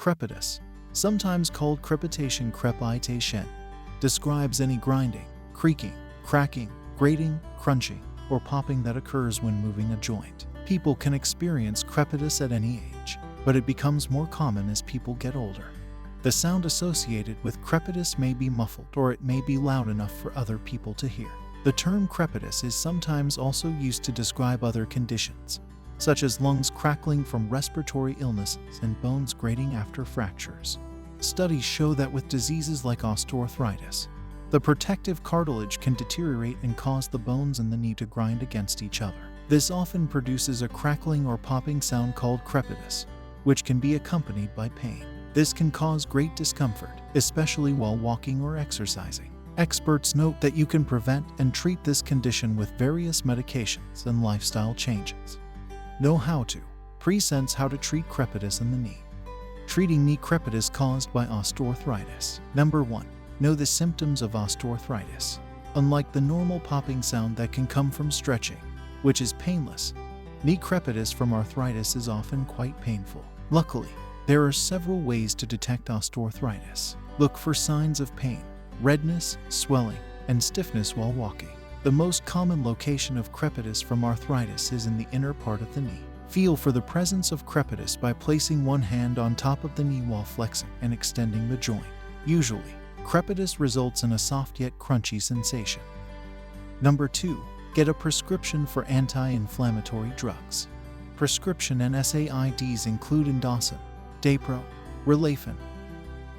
Crepitus, sometimes called crepitation, krep-i-tay-shen, describes any grinding, creaking, cracking, grating, crunching, or popping that occurs when moving a joint. People can experience crepitus at any age, but it becomes more common as people get older. The sound associated with crepitus may be muffled or it may be loud enough for other people to hear. The term crepitus is sometimes also used to describe other conditions, such as lungs crackling from respiratory illnesses and bones grating after fractures. Studies show that with diseases like osteoarthritis, the protective cartilage can deteriorate and cause the bones in the knee to grind against each other. This often produces a crackling or popping sound called crepitus, which can be accompanied by pain. This can cause great discomfort, especially while walking or exercising. Experts note that you can prevent and treat this condition with various medications and lifestyle changes. Know how to present how to treat crepitus in the knee. Treating knee crepitus caused by osteoarthritis. Number 1. Know the symptoms of osteoarthritis. Unlike the normal popping sound that can come from stretching, which is painless, knee crepitus from arthritis is often quite painful. Luckily, there are several ways to detect osteoarthritis. Look for signs of pain, redness, swelling, and stiffness while walking. The most common location of crepitus from arthritis is in the inner part of the knee. Feel for the presence of crepitus by placing one hand on top of the knee while flexing and extending the joint. Usually, crepitus results in a soft yet crunchy sensation. Number 2. Get a prescription for anti-inflammatory drugs. Prescription NSAIDs include indocin, Dapro, Relafen,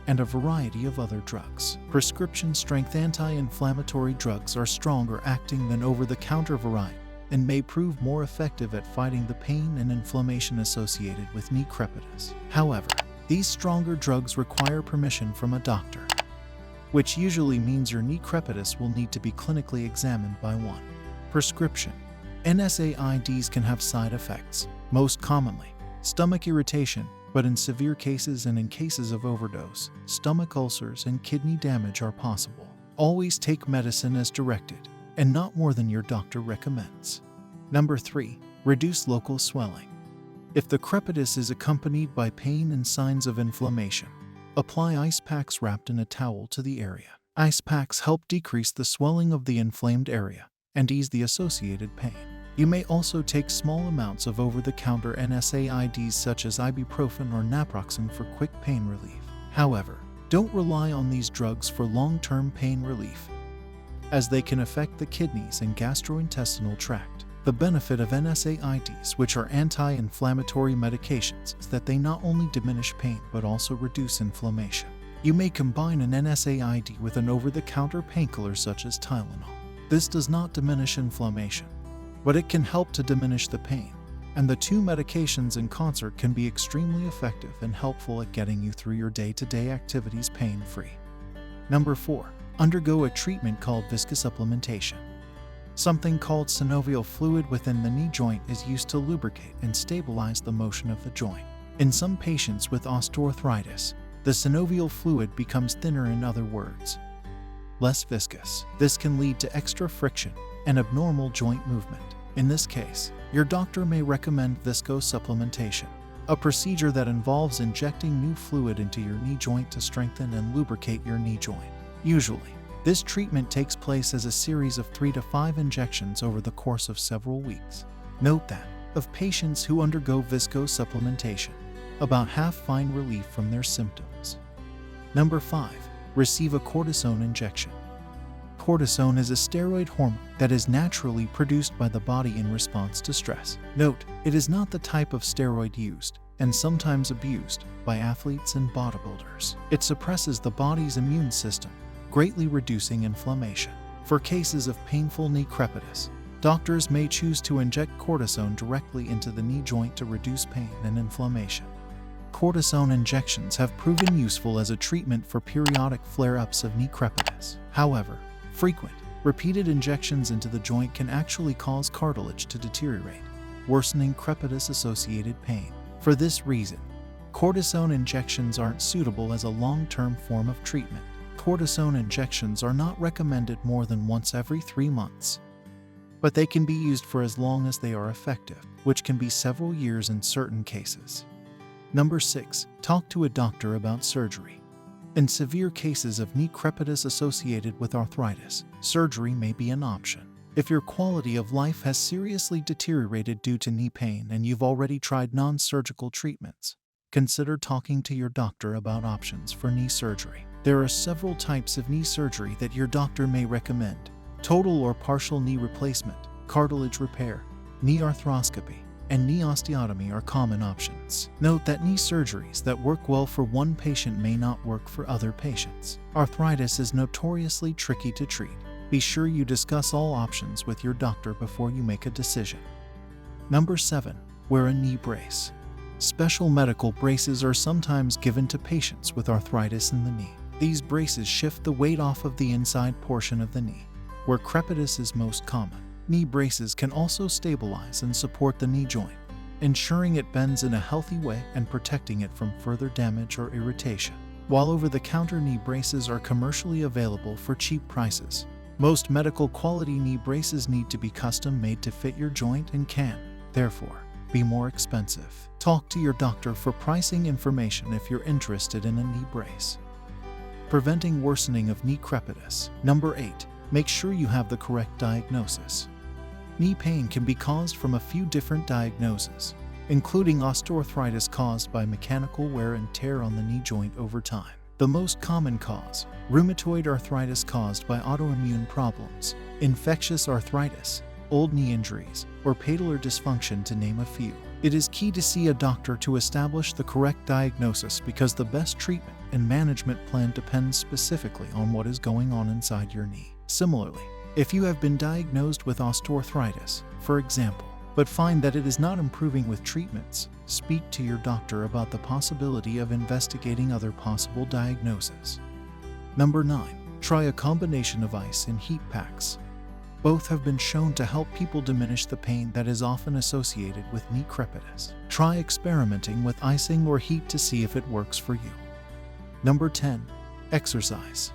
and a variety of other drugs. Prescription-strength anti-inflammatory drugs are stronger acting than over-the-counter variety and may prove more effective at fighting the pain and inflammation associated with knee crepitus. However, these stronger drugs require permission from a doctor, which usually means your knee crepitus will need to be clinically examined by one. Prescription NSAIDs can have side effects, most commonly stomach irritation, but in severe cases and in cases of overdose, stomach ulcers and kidney damage are possible. Always take medicine as directed, and not more than your doctor recommends. Number 3. Reduce local swelling. If the crepitus is accompanied by pain and signs of inflammation, apply ice packs wrapped in a towel to the area. Ice packs help decrease the swelling of the inflamed area and ease the associated pain. You may also take small amounts of over-the-counter NSAIDs such as ibuprofen or naproxen for quick pain relief. However, don't rely on these drugs for long-term pain relief, as they can affect the kidneys and gastrointestinal tract. The benefit of NSAIDs, which are anti-inflammatory medications, is that they not only diminish pain but also reduce inflammation. You may combine an NSAID with an over-the-counter painkiller such as Tylenol. This does not diminish inflammation, but it can help to diminish the pain, and the two medications in concert can be extremely effective and helpful at getting you through your day-to-day activities pain-free. Number 4. Undergo a treatment called viscosupplementation. Something called synovial fluid within the knee joint is used to lubricate and stabilize the motion of the joint. In some patients with osteoarthritis, the synovial fluid becomes thinner, in other words, less viscous. This can lead to extra friction and abnormal joint movement. In this case, your doctor may recommend viscosupplementation, a procedure that involves injecting new fluid into your knee joint to strengthen and lubricate your knee joint. Usually, this treatment takes place as a series of 3 to 5 injections over the course of several weeks. Note that, of patients who undergo viscosupplementation, about half find relief from their symptoms. Number 5. Receive a cortisone injection. Cortisone is a steroid hormone that is naturally produced by the body in response to stress. Note, it is not the type of steroid used, and sometimes abused, by athletes and bodybuilders. It suppresses the body's immune system, greatly reducing inflammation. For cases of painful knee crepitus, doctors may choose to inject cortisone directly into the knee joint to reduce pain and inflammation. Cortisone injections have proven useful as a treatment for periodic flare-ups of knee crepitus. However, frequent, repeated injections into the joint can actually cause cartilage to deteriorate, worsening crepitus-associated pain. For this reason, cortisone injections aren't suitable as a long-term form of treatment. Cortisone injections are not recommended more than once every 3 months, but they can be used for as long as they are effective, which can be several years in certain cases. Number 6. Talk to a doctor about surgery. In severe cases of knee crepitus associated with arthritis, surgery may be an option. If your quality of life has seriously deteriorated due to knee pain and you've already tried non-surgical treatments, consider talking to your doctor about options for knee surgery. There are several types of knee surgery that your doctor may recommend. Total or partial knee replacement, cartilage repair, knee arthroscopy, and knee osteotomy are common options. Note that knee surgeries that work well for one patient may not work for other patients. Arthritis is notoriously tricky to treat. Be sure you discuss all options with your doctor before you make a decision. Number 7. Wear a knee brace. Special medical braces are sometimes given to patients with arthritis in the knee. These braces shift the weight off of the inside portion of the knee, where crepitus is most common. Knee braces can also stabilize and support the knee joint, ensuring it bends in a healthy way and protecting it from further damage or irritation. While over-the-counter knee braces are commercially available for cheap prices, most medical quality knee braces need to be custom-made to fit your joint and can, therefore, be more expensive. Talk to your doctor for pricing information if you're interested in a knee brace. Preventing worsening of knee crepitus. Number 8. Make sure you have the correct diagnosis. Knee pain can be caused from a few different diagnoses, including osteoarthritis caused by mechanical wear and tear on the knee joint over time. The most common cause, rheumatoid arthritis caused by autoimmune problems, infectious arthritis, old knee injuries, or patellar dysfunction, to name a few. It is key to see a doctor to establish the correct diagnosis because the best treatment and management plan depends specifically on what is going on inside your knee. Similarly, if you have been diagnosed with osteoarthritis, for example, but find that it is not improving with treatments, speak to your doctor about the possibility of investigating other possible diagnoses. Number 9. Try a combination of ice and heat packs. Both have been shown to help people diminish the pain that is often associated with knee crepitus. Try experimenting with icing or heat to see if it works for you. Number 10. Exercise.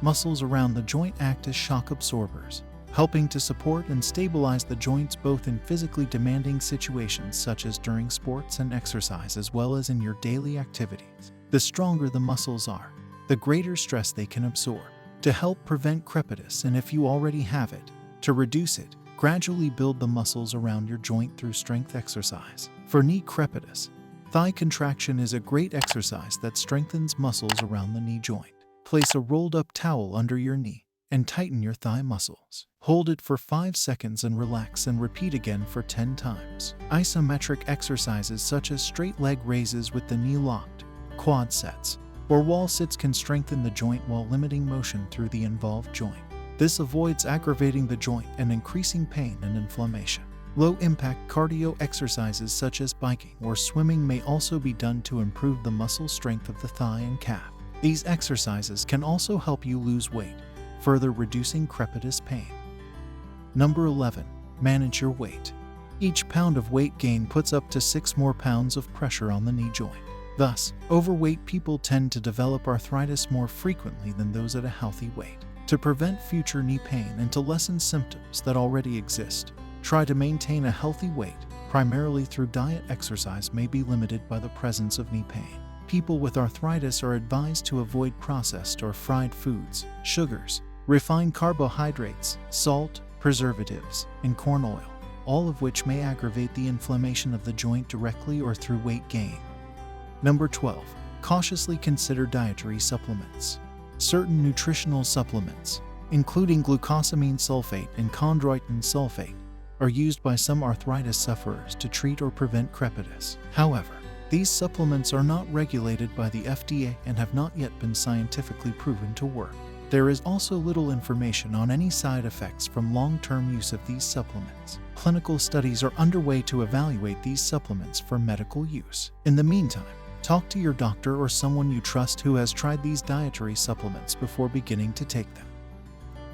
Muscles around the joint act as shock absorbers, helping to support and stabilize the joints both in physically demanding situations such as during sports and exercise as well as in your daily activities. The stronger the muscles are, the greater stress they can absorb. To help prevent crepitus, and if you already have it, to reduce it, gradually build the muscles around your joint through strength exercise. For knee crepitus, thigh contraction is a great exercise that strengthens muscles around the knee joint. Place a rolled-up towel under your knee and tighten your thigh muscles. Hold it for 5 seconds and relax, and repeat again for 10 times. Isometric exercises such as straight leg raises with the knee locked, quad sets, or wall sits can strengthen the joint while limiting motion through the involved joint. This avoids aggravating the joint and increasing pain and inflammation. Low-impact cardio exercises such as biking or swimming may also be done to improve the muscle strength of the thigh and calf. These exercises can also help you lose weight, further reducing crepitus pain. Number 11. Manage your weight. Each pound of weight gain puts up to 6 more pounds of pressure on the knee joint. Thus, overweight people tend to develop arthritis more frequently than those at a healthy weight. To prevent future knee pain and to lessen symptoms that already exist, try to maintain a healthy weight, primarily through diet. Exercise may be limited by the presence of knee pain. People with arthritis are advised to avoid processed or fried foods, sugars, refined carbohydrates, salt, preservatives, and corn oil, all of which may aggravate the inflammation of the joint directly or through weight gain. Number 12. Cautiously consider dietary supplements. Certain nutritional supplements, including glucosamine sulfate and chondroitin sulfate, are used by some arthritis sufferers to treat or prevent crepitus. However, these supplements are not regulated by the FDA and have not yet been scientifically proven to work. There is also little information on any side effects from long-term use of these supplements. Clinical studies are underway to evaluate these supplements for medical use. In the meantime, talk to your doctor or someone you trust who has tried these dietary supplements before beginning to take them.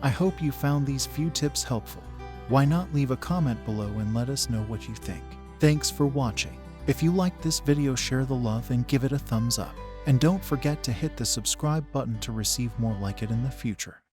I hope you found these few tips helpful. Why not leave a comment below and let us know what you think. Thanks for watching. If you liked this video, share the love and give it a thumbs up. And don't forget to hit the subscribe button to receive more like it in the future.